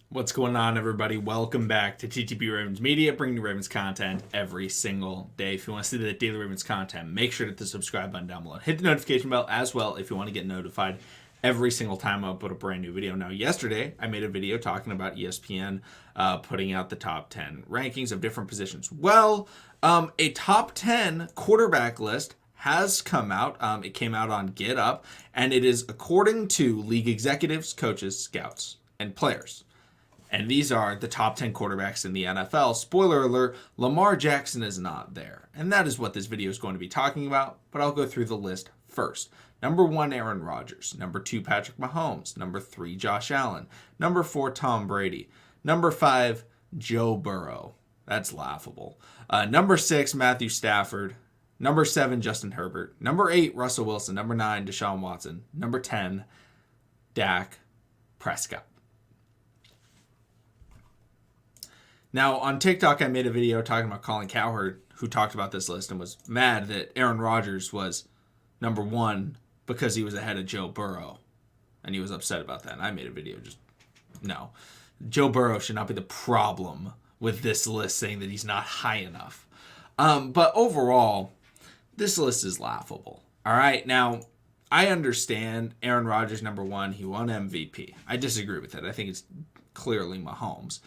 What's going on, everybody? Welcome back to TTP Ravens Media, bringing you Ravens content every single day. If you want to see the daily Ravens content, make sure to hit the subscribe button down below. Hit the notification bell as well if you want to get notified every single time I put a brand new video. Now, yesterday, I made a video talking about ESPN putting out the top 10 rankings of different positions. Well, a top 10 quarterback list has come out. It came out on Get Up, and it is according to league executives, coaches, scouts, and players. And these are the top 10 quarterbacks in the NFL. Spoiler alert, Lamar Jackson is not there. And that is what this video is going to be talking about, but I'll go through the list first. Number 1, Aaron Rodgers. Number 2, Patrick Mahomes. Number 3, Josh Allen. Number 4, Tom Brady. Number 5, Joe Burrow. That's laughable. Number 6, Matthew Stafford. Number 7, Justin Herbert. Number 8, Russell Wilson. Number 9, Deshaun Watson. Number 10, Dak Prescott. Now, on TikTok, I made a video talking about Colin Cowherd, who talked about this list and was mad that Aaron Rodgers was number 1 because he was ahead of Joe Burrow. And he was upset about that. And I made a video no. Joe Burrow should not be the problem with this list, saying that he's not high enough. But overall, this list is laughable. All right, now, I understand Aaron Rodgers, number 1. He won MVP. I disagree with it. I think it's clearly Mahomes.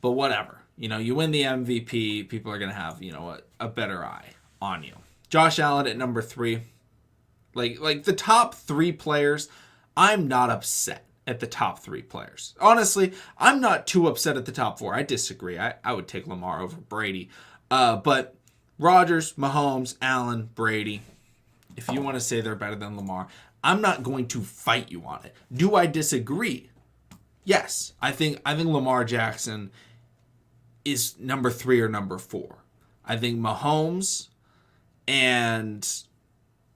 But whatever. You win the MVP, people are going to have, a better eye on you. Josh Allen at number 3. Like the top 3 players, I'm not upset at the top 3 players. Honestly, I'm not too upset at the top 4. I disagree. I would take Lamar over Brady. But Rodgers, Mahomes, Allen, Brady, if you want to say they're better than Lamar, I'm not going to fight you on it. Do I disagree? Yes. I think Lamar Jackson is number 3 or number 4. I think Mahomes and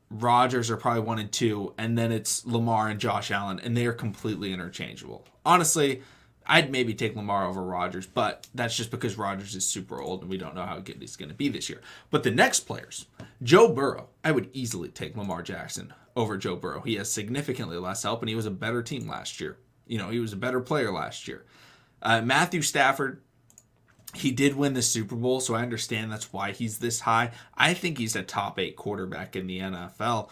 Rodgers are probably 1 and 2, and then it's Lamar and Josh Allen, and they are completely interchangeable. Honestly, I'd maybe take Lamar over Rodgers, but that's just because Rodgers is super old, and we don't know how good he's going to be this year. But the next players, Joe Burrow, I would easily take Lamar Jackson over Joe Burrow. He has significantly less help, and he was a better team last year. He was a better player last year. Matthew Stafford, he did win the Super Bowl, so I understand that's why he's this high. I think he's a top 8 quarterback in the NFL.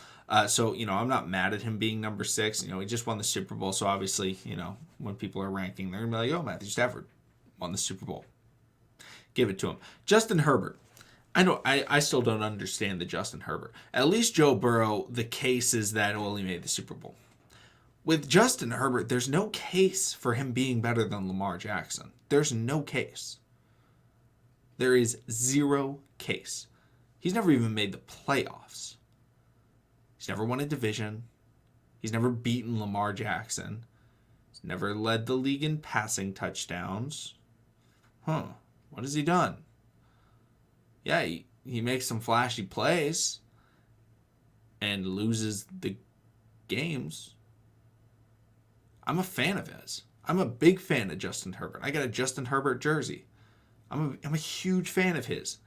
So I'm not mad at him being number 6. He just won the Super Bowl, so obviously, when people are ranking, they're going to be like, oh, Matthew Stafford won the Super Bowl. Give it to him. Justin Herbert. I still don't understand the Justin Herbert. At least Joe Burrow, the case is that, he made the Super Bowl. With Justin Herbert, there's no case for him being better than Lamar Jackson. There's no case. There is zero case. He's never even made the playoffs. He's never won a division. He's never beaten Lamar Jackson. He's never led the league in passing touchdowns. What has he done? Yeah, he makes some flashy plays and loses the games. I'm a fan of his. I'm a big fan of Justin Herbert. I got a Justin Herbert jersey. I'm a huge fan of his.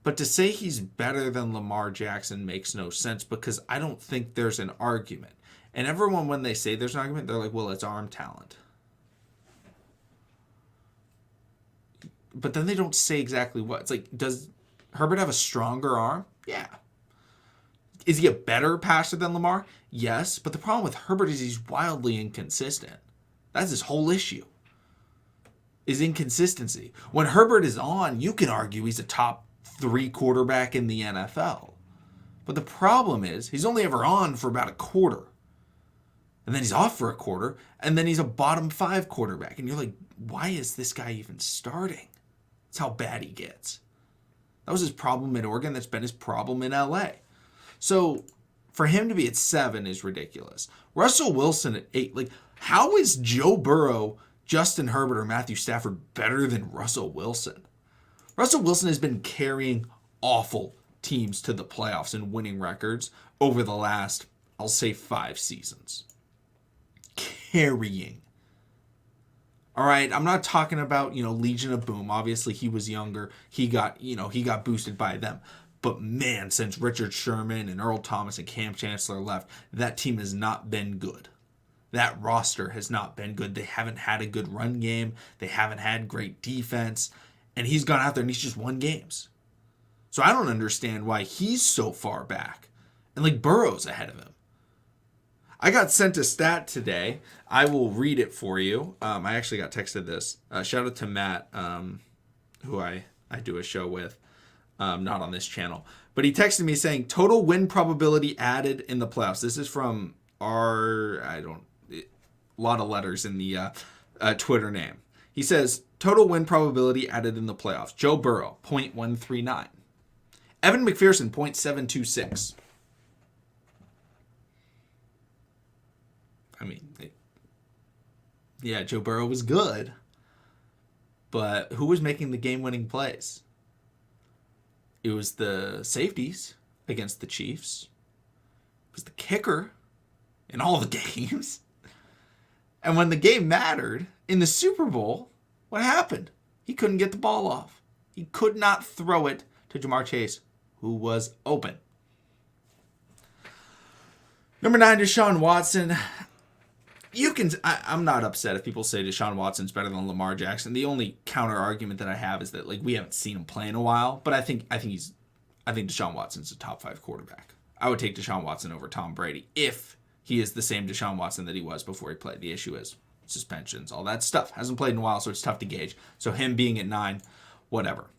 But to say he's better than Lamar Jackson makes no sense, because I don't think there's an argument. And everyone, when they say there's an argument, they're like, well, it's arm talent. But then they don't say exactly what. It's like, does Herbert have a stronger arm? Yeah. Is he a better passer than Lamar? Yes, but the problem with Herbert is he's wildly inconsistent. That's his whole issue, is inconsistency. When Herbert is on, you can argue he's a top 3 quarterback in the NFL. But the problem is he's only ever on for about a quarter. And then he's off for a quarter, and then he's a bottom 5 quarterback. And you're like, why is this guy even starting? That's how bad he gets. That was his problem in Oregon. That's been his problem in LA. So for him to be at 7 is ridiculous. Russell Wilson at 8. Like, how is Joe Burrow, Justin Herbert, or Matthew Stafford better than Russell Wilson? Russell Wilson has been carrying awful teams to the playoffs and winning records over the last, I'll say, 5 seasons. Carrying. All right, I'm not talking about, Legion of Boom. Obviously, he was younger. He got boosted by them. But man, since Richard Sherman and Earl Thomas and Cam Chancellor left, that team has not been good. that roster has not been good. They haven't had a good run game. They haven't had great defense. And he's gone out there and he's just won games. So I don't understand why he's so far back. And like Burrow's ahead of him. I got sent a stat today. I will read it for you. I actually got texted this. Shout out to Matt, who I do a show with. Not on this channel. But he texted me saying, total win probability added in the playoffs. This is from a lot of letters in the Twitter name. He says, total win probability added in the playoffs. Joe Burrow, 0.139. Evan McPherson, 0.726. I mean, yeah, Joe Burrow was good. But who was making the game-winning plays? It was the safeties against the Chiefs. It was the kicker in all the games. And when the game mattered in the Super Bowl, what happened? He couldn't get the ball off. He could not throw it to Jamar Chase, who was open. Number 9, Deshaun Watson. I'm not upset if people say Deshaun Watson's better than Lamar Jackson. The only counter argument that I have is that we haven't seen him play in a while, but I think Deshaun Watson's a top 5 quarterback. I would take Deshaun Watson over Tom Brady if he is the same Deshaun Watson that he was before he played. The issue is suspensions, all that stuff. Hasn't played in a while, so it's tough to gauge. So him being at 9, whatever.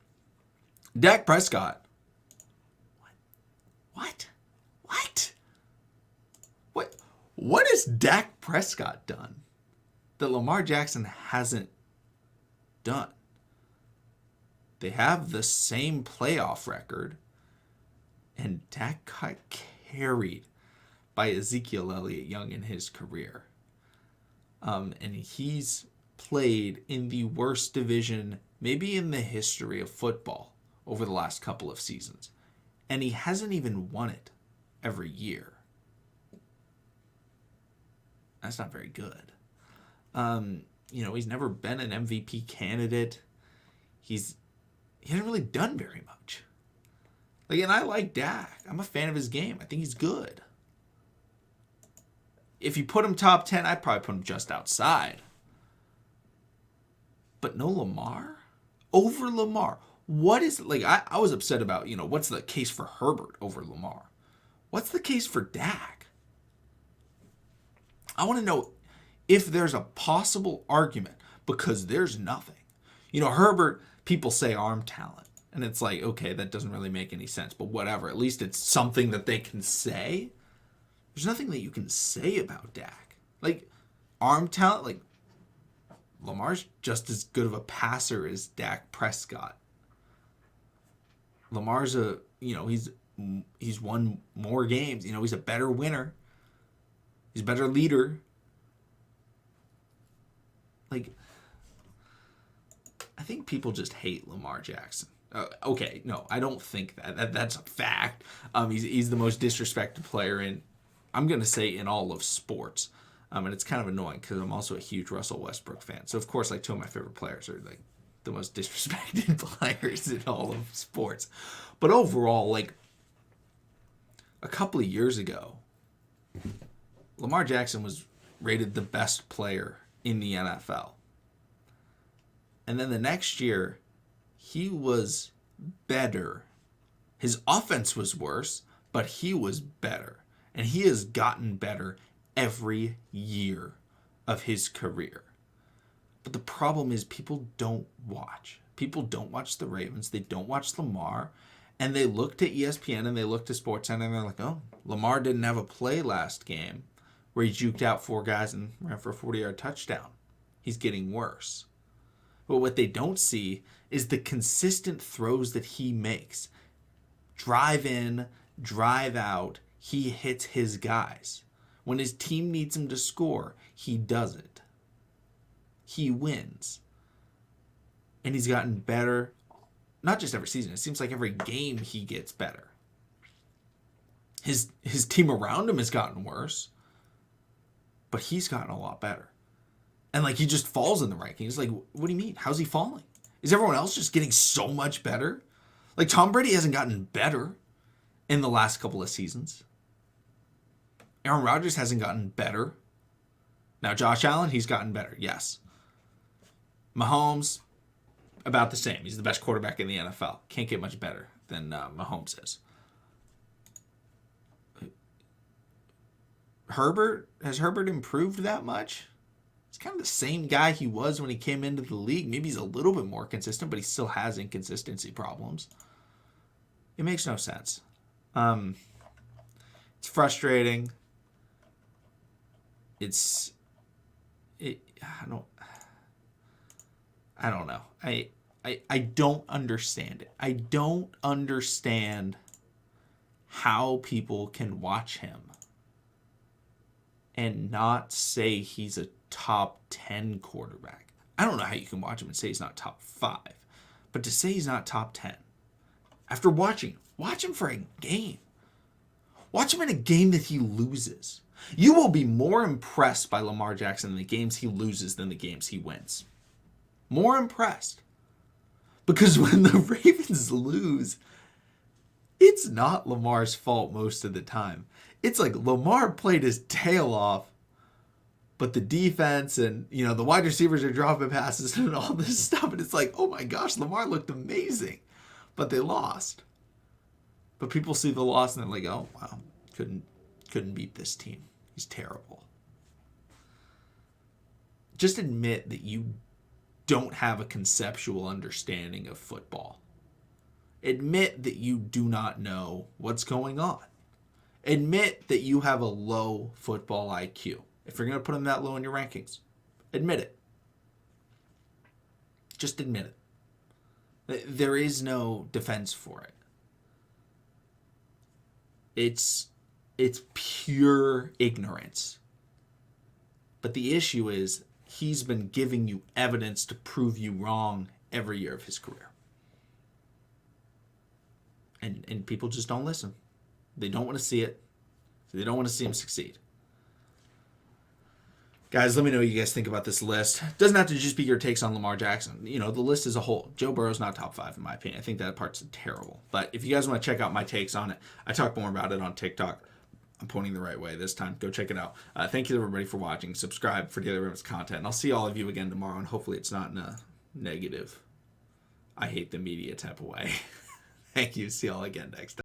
Dak Prescott. What has Dak Prescott done that Lamar Jackson hasn't done? They have the same playoff record, and Dak got carried by Ezekiel Elliott Young in his career. And he's played in the worst division maybe in the history of football over the last couple of seasons. And he hasn't even won it every year. That's not very good. He's never been an MVP candidate. He hasn't really done very much. And I like Dak. I'm a fan of his game. I think he's good. If you put him top 10, I'd probably put him just outside. But no Lamar? Over Lamar. What is I was upset about, what's the case for Herbert over Lamar? What's the case for Dak? I want to know if there's a possible argument, because there's nothing. Herbert, people say arm talent. And it's okay, that doesn't really make any sense. But whatever, at least it's something that they can say. There's nothing that you can say about Dak. Arm talent, Lamar's just as good of a passer as Dak Prescott. Lamar's he's won more games. He's a better winner. He's a better leader. I think people just hate Lamar Jackson. Okay, no, I don't think that. That's a fact. He's the most disrespected player I'm going to say in all of sports. And it's kind of annoying because I'm also a huge Russell Westbrook fan. So, of course, 2 of my favorite players are the most disrespected players in all of sports. But overall, a couple of years ago, Lamar Jackson was rated the best player in the NFL. And then the next year, he was better. His offense was worse, but he was better. And he has gotten better every year of his career. But the problem is people don't watch. People don't watch the Ravens. They don't watch Lamar. And they look to ESPN and they look to SportsCenter and they're like, oh, Lamar didn't have a play last game where he juked out 4 guys and ran for a 40-yard touchdown. He's getting worse. But what they don't see is the consistent throws that he makes. Drive in, drive out, he hits his guys. When his team needs him to score, he does it. He wins. And he's gotten better, not just every season. It seems like every game he gets better. His team around him has gotten worse, but he's gotten a lot better. And he just falls in the rankings. What do you mean? How's he falling? Is everyone else just getting so much better? Tom Brady hasn't gotten better in the last couple of seasons. Aaron Rodgers hasn't gotten better. Now, Josh Allen, he's gotten better, yes. Mahomes, about the same. He's the best quarterback in the NFL. Can't get much better than Mahomes is. Has Herbert improved that much? He's kind of the same guy he was when he came into the league. Maybe he's a little bit more consistent, but he still has inconsistency problems. It makes no sense. It's frustrating. I don't know. I don't understand it. I don't understand how people can watch him and not say he's a top 10 quarterback. I don't know how you can watch him and say he's not top 5. But to say he's not top 10, after watch him for a game. Watch him in a game that he loses. You will be more impressed by Lamar Jackson in the games he loses than the games he wins. More impressed. Because when the Ravens lose, it's not Lamar's fault most of the time. It's like Lamar played his tail off, but the defense and, the wide receivers are dropping passes and all this stuff. And it's like, oh my gosh, Lamar looked amazing. But they lost. But people see the loss and they're like, oh, wow, couldn't beat this team. He's terrible. Just admit that you don't have a conceptual understanding of football. Admit that you do not know what's going on. Admit that you have a low football IQ. If you're going to put him that low in your rankings, admit it. Just admit it. There is no defense for it. It's pure ignorance. But the issue is he's been giving you evidence to prove you wrong every year of his career. And people just don't listen. They don't want to see it. They don't want to see him succeed. Guys, let me know what you guys think about this list. Doesn't have to just be your takes on Lamar Jackson. The list as a whole. Joe Burrow's not top 5 in my opinion. I think that part's terrible. But if you guys want to check out my takes on it, I talk more about it on TikTok. I'm pointing the right way this time. Go check it out. Thank you everybody for watching. Subscribe for daily Ravens content. And I'll see all of you again tomorrow. And hopefully it's not in a negative, I hate the media type of way. Thank you. See y'all again next time.